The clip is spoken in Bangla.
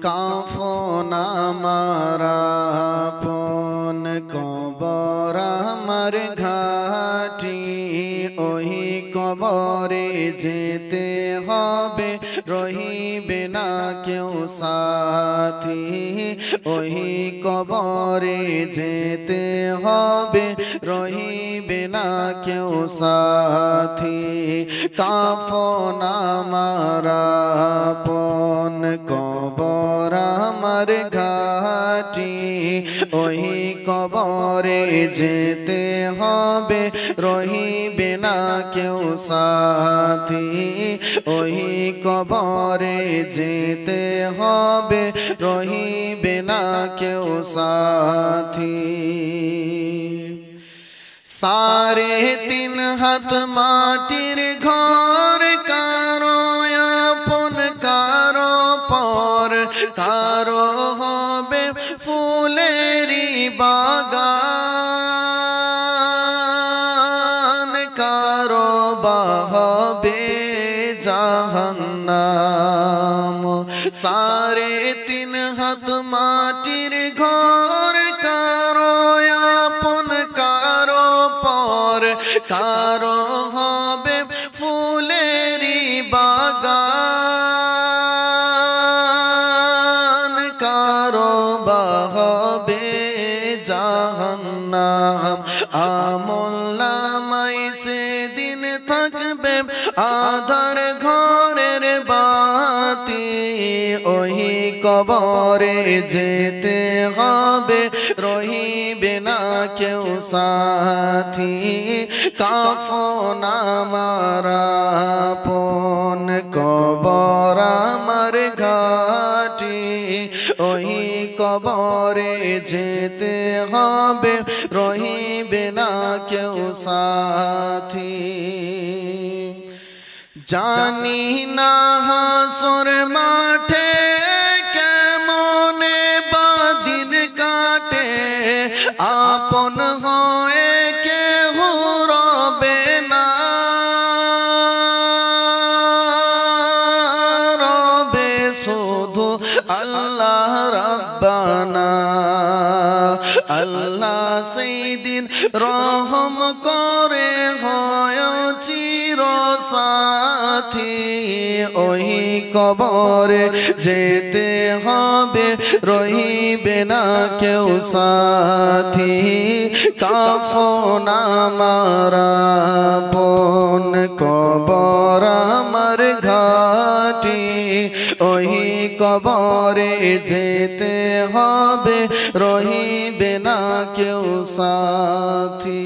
কাফন আমার আপন কবর আমার ঘাটি ওহি কবরে যেতে হবে রহিবে না কেউ সাথী ওহি কবরে যেতে হবে রহিবে না কেউ সাথী কাফন আমার আপন কবর আমার ঘাটি ওহি কবরে যেতে হবে রহিবে না কেউ সাথী ওহি কবরে যেতে হবে রহিবে না কেউ সাথী 3.5 হাত মাটির ঘর কারো আপন কারো পর কারো হবে ফুলেরি বাগান কারো বা হবে জাহান্নাম 3.5 হাত মাটির ঘর কারো আপন কারো পর কারো হবে ফুলেরি বাগান কারো বা হবে জাহান্নাম আমল নামায় সেদিন থাকবে আধার ঘরের বাতি ওহি কবরে যেতে হবে রহিবে না কেউ সাথী কাফন আমার আপন কবর আমার ঘাটি ওহি কবরে যেতে হবে রহিবে না কেউ সাথী জানি না হাসর মাঠে কেমনে বাদিন কাটে আপন হয়ে কেহ রবে না রবে শুধু আল্লাহ রাব্বানা আল্লাহ সেই দিন রহম করে হয় চির সাথী ওহি কবরে যেতে হবে রহিবে না কেউ সাথী কাফন আমার আপন কবর আমার ঘাটি ওহি কবরে যেতে হবে রহিবে না কেউ সাথী।